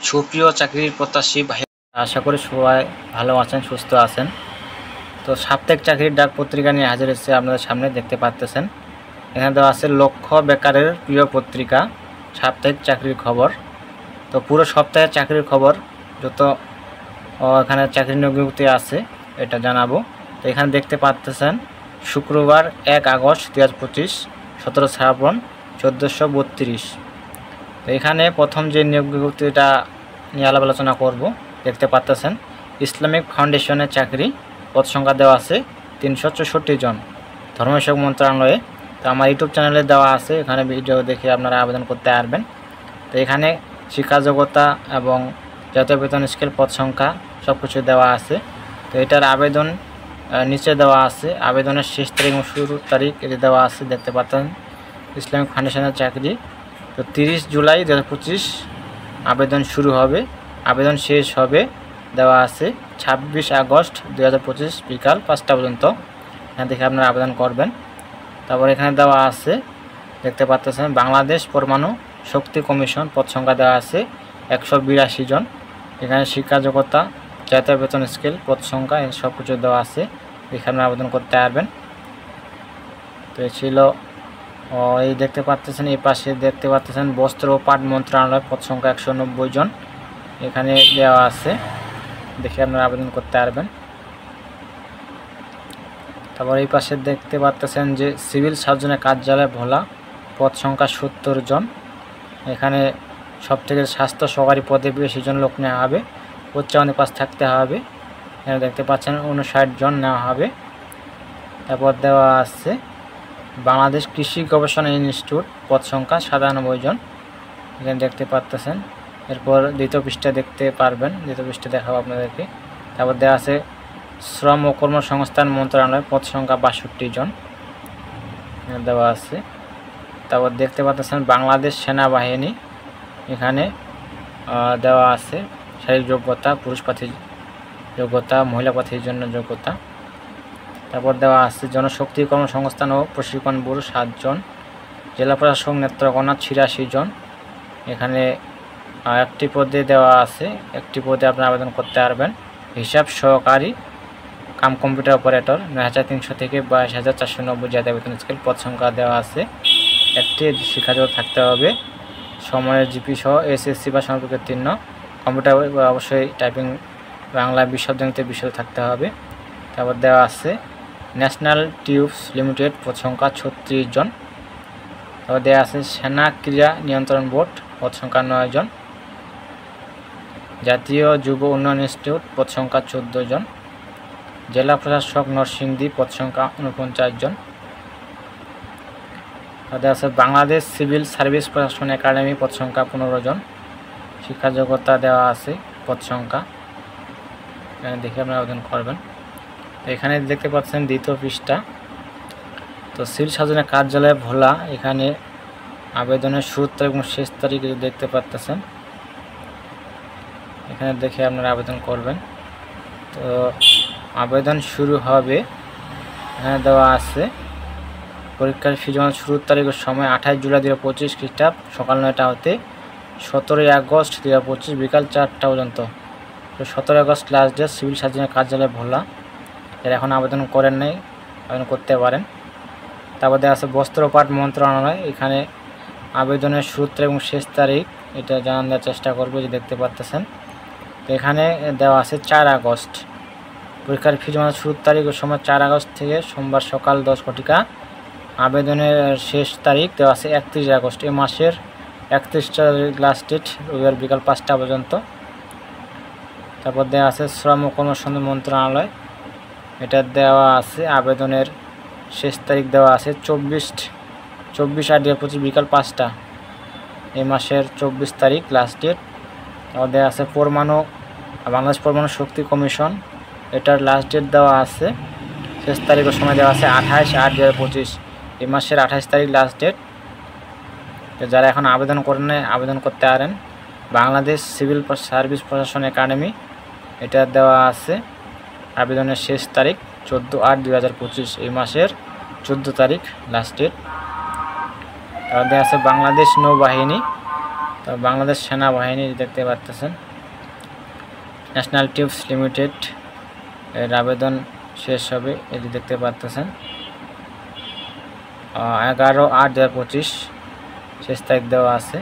সুপ্রিয় চাকরির প্রত্যাশী ভাই, আশা করি সবাই ভালো আছেন, সুস্থ আছেন। তো সাপ্তাহিক চাকরির ডাক পত্রিকা নিয়ে হাজির হচ্ছে আপনাদের সামনে, দেখতে পাচ্ছেন। এখানে দেওয়া আছে লক্ষ্য বেকারের প্রিয় পত্রিকা সাপ্তাহিক চাকরির খবর। তো পুরো সপ্তাহের চাকরির খবর যত এখানে চাকরি নিয়োগ বিজ্ঞপ্তি আছে এটা জানাবো। তো এখানে দেখতে পাচ্ছেন শুক্রবার 1 আগস্ট 2025, 17 শ্রাবণ 1432। তো এখানে প্রথম যে নিয়োগ বিজ্ঞপ্তিটা নিয়ে আলাপ আলোচনা করব, দেখতে পাচ্ছেন ইসলামিক ফাউন্ডেশনের চাকরি, পদ সংখ্যা দেওয়া আছে 364 জন, ধর্মসেবক মন্ত্রণালয়ে। তো আমার ইউটিউব চ্যানেলে দেওয়া আছে, এখানে ভিডিও দেখে আপনারা আবেদন করতে পারবেন। তো এখানে শিক্ষা যোগ্যতা এবং জাতীয় বেতন স্কেল, পদ সংখ্যা সব কিছু দেওয়া আছে। তো এটার আবেদন নিচে দেওয়া আছে, আবেদনের শেষ তারিখ এবং শুরুর তারিখ এটি দেওয়া আছে, দেখতে পাচ্ছেন ইসলামিক ফাউন্ডেশনের চাকরি। তো 30 জুলাই 2025 আবেদন শুরু হবে, আবেদন শেষ হবে দেওয়া আছে 26 আগস্ট 2025 বিকাল 5টা পর্যন্ত। এখান থেকে আপনারা আবেদন করবেন। তারপর এখানে দেওয়া আছে, দেখতে পাচ্ছেন বাংলাদেশ পরমাণু শক্তি কমিশন, পদ সংখ্যা দেওয়া আছে 182 জন। এখানে শিক্ষা যোগ্যতা, জাতীয় বেতন স্কেল, পদ সংখ্যা সব কিছু দেওয়া আছে, এখানে আবেদন করতে পারবেন। তো এই ছিল এই দেখতে পাচ্ছেন, এই পাশে দেখতে পাচ্ছেন বস্ত্র ও পাট মন্ত্রণালয়, পদ সংখ্যা 190 জন এখানে দেওয়া আছে, দেখে আপনারা আবেদন করতে পারবেন। তারপর এই পাশে দেখতে পাচ্ছেন যে সিভিল সার্জনের কার্যালয় ভোলা, পদ সংখ্যা 70 জন। এখানে সবথেকে স্বাস্থ্য সহকারী পদে বেশি জন লোক নেওয়া হবে, উচ্চ মাধ্যমিক পাস থাকতে হবে। এখানে দেখতে পাচ্ছেন 59 জন নেওয়া হবে। তারপর দেওয়া আছে বাংলাদেশ কৃষি গবেষণা ইনস্টিটিউট, পদ সংখ্যা 97 জন, এখানে দেখতে পাচ্ছেন। এরপর দ্বিতীয় পৃষ্ঠা দেখতে পারবেন, দ্বিতীয় পৃষ্ঠা দেখাবো আপনাদেরকে। তারপর দেওয়া আছে শ্রম ও কর্মসংস্থান মন্ত্রণালয়, পদ সংখ্যা 62 জন এখানে দেওয়া আছে। তারপর দেখতে পাচ্ছেন বাংলাদেশ সেনাবাহিনী, এখানে দেওয়া আছে শারীরিক যোগ্যতা, পুরুষ প্রার্থীর যোগ্যতা, মহিলা প্রার্থীর জন্য যোগ্যতা। তারপর দেওয়া আছে জনশক্তি কর্মসংস্থান ও প্রশিক্ষণ ব্যুরো 7 জন, জেলা প্রশাসক নেত্রকোনা 86 জন। এখানে একটি পদে দেওয়া আছে, একটি পদে আপনারা আবেদন করতে পারবেন। হিসাব সহকারী কাম কম্পিউটার অপারেটর 9300 থেকে 22490 জাতীয় বেতন স্কেল, পদ সংখ্যা দেওয়া আছে। একটি শিক্ষাযোগ্য থাকতে হবে, সময়ের জিপি সহ এসএসসি বা সমর্পিত উত্তীর্ণ, কম্পিউটার অবশ্যই টাইপিং বাংলা বিশব্দনীতি বিষয় থাকতে হবে। তারপর দেওয়া আছে ন্যাশনাল টিউবস লিমিটেড, পদ সংখ্যা 36 জন। তারপর দেওয়া আছে সেনা ক্রীড়া নিয়ন্ত্রণ বোর্ড, পদ সংখ্যা 9 জন। জাতীয় যুব উন্নয়ন ইনস্টিটিউট, পদ সংখ্যা 14 জন। জেলা প্রশাসক নরসিংদী, পদ সংখ্যা 49 জন। তাদের আছে বাংলাদেশ সিভিল সার্ভিস প্রশাসন একাডেমি, পদ সংখ্যা 15 জন। শিক্ষা যোগ্যতা দেওয়া আছে, পদ সংখ্যা এখানে দেখে আপনারা আবেদন করবেন। এখানে দেখতে পাচ্ছেন দ্বিতীয় পৃষ্ঠা। তো সিভিল সার্জনের কার্যালয় ভোলা, এখানে আবেদনের শুরুর তারিখ এবং শেষ তারিখ দেখতে পাচ্ছেন, এখানে দেখে আপনারা আবেদন করবেন। তো আবেদন শুরু হবে, এখানে দেওয়া আছে পরীক্ষার ফি জমা শুরুর তারিখের সময় 28 জুলাই 2025 খ্রিস্টাব্দ সকাল 9টা হতে 17 আগস্ট 2025 বিকাল 4টা পর্যন্ত। তো 17 আগস্ট লাস্ট ডেট, সিভিল সার্জনের কার্যালয় ভোলা। এর এখন আবেদন করেন নাই, আবেদন করতে পারেন। তারপর দেওয়া আছে বস্ত্র ও পাট মন্ত্রণালয়, এখানে আবেদনের শুরুর তারিখ এবং শেষ তারিখ এটা জানান দেওয়ার চেষ্টা করবো, যে দেখতে পাচ্ছেন। তো এখানে দেওয়া আছে 4 আগস্ট, পরীক্ষার ফি জমা শুরুর তারিখ ও সময় 4 আগস্ট থেকে সোমবার সকাল 10 ঘটিকা। আবেদনের শেষ তারিখ দেওয়া আছে 31 আগস্ট, এই মাসের 31 তারিখ লাস্ট ডেট, রবিবার বিকাল 5টা পর্যন্ত। তারপর দেওয়া আছে শ্রম ও কর্মসংস্থান মন্ত্রণালয়, এটা দেওয়া আছে আবেদনের শেষ তারিখ দেওয়া আছে 24/8/2025 বিকাল 5টা, এই মাসের 24 তারিখ লাস্ট ডেট। তারপর দেওয়া আছে বাংলাদেশ পরমাণু শক্তি কমিশন, এটার লাস্ট ডেট দেওয়া আছে, শেষ তারিখ ও সময় দেওয়া আছে 28/8/2025, এই মাসের 28 তারিখ লাস্ট ডেট। যারা এখন আবেদন করেন নাই আবেদন করতে পারেন। বাংলাদেশ সিভিল সার্ভিস প্রশাসন একাডেমি, এটা দেওয়া আছে আবেদনের শেষ তারিখ 14/8/2025, এই মাসের 14 তারিখ লাস্ট ডেট। তারপর দেওয়া আছে বাংলাদেশ নৌবাহিনী, তো তো বাংলাদেশ সেনাবাহিনী দেখতে পাচ্ছেন। ন্যাশনাল টিউবস লিমিটেড এর আবেদন শেষ হবে, এটি দেখতে পাচ্ছেন 11/8/2025 শেষ তারিখ দেওয়া আছে।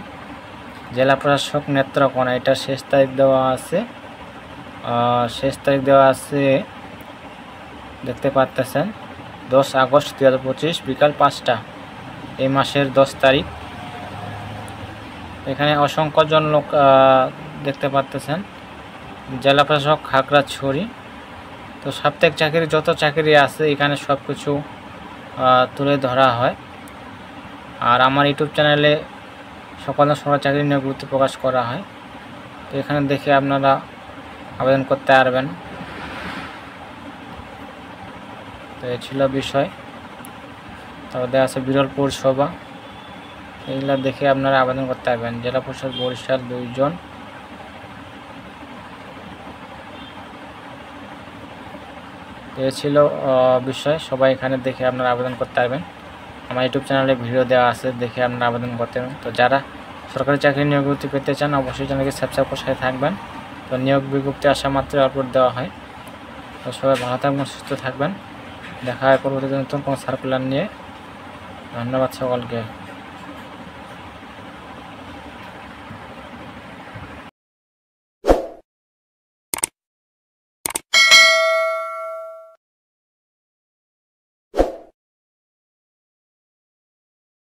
জেলা প্রশাসক নেত্রকোনা, এটা শেষ তারিখ দেওয়া আছে, দেখতে পাচ্ছেন 10 আগস্ট 2025 বিকাল 5টা, এই মাসের 10 তারিখ। এখানে অসংখ্য জন লোক দেখতে পাচ্ছেন। জেলা প্রশাসক খাগড়াছড়ি। তো সাপ্তাহিক চাকরি যত চাকরি আছে এখানে সব কিছু তুলে ধরা হয়। আর আমার ইউটিউব চ্যানেলে সকাল চাকরি নিয়ে গুরুত্ব প্রকাশ করা হয়। তো এখানে দেখে আপনারা আবেদন করতে পারবেন। তো এই ছিল বিষয়। তারপর দেখা আছে বিরল পৌরসভা, এগুলা দেখে আপনারা আবেদন করতে পারবেন। জেলা পরিষদ বরিশাল 2 জন। এই ছিল বিষয়, সবাই এখানে দেখে আপনারা আবেদন করতে পারবেন। আমার ইউটিউব চ্যানেলে ভিডিও দেওয়া আছে, দেখে আপনারা আবেদন করতে পারবেন। তো যারা সরকারি চাকরি নিয়োগ বিজ্ঞপ্তি পেতে চান অবশ্যই চ্যানেলকে সাবস্ক্রাইব করে সাথে থাকবেন। তো নিয়োগ বিজ্ঞপ্তি আসা মাত্র আপলোড দেওয়া হয়। তো সবাই ভালো থাকবেন, সুস্থ থাকবেন। দেখা হয় পরবর্তীতে নতুন কোনো সার্কুলার নিয়ে। ধন্যবাদ সকলকে।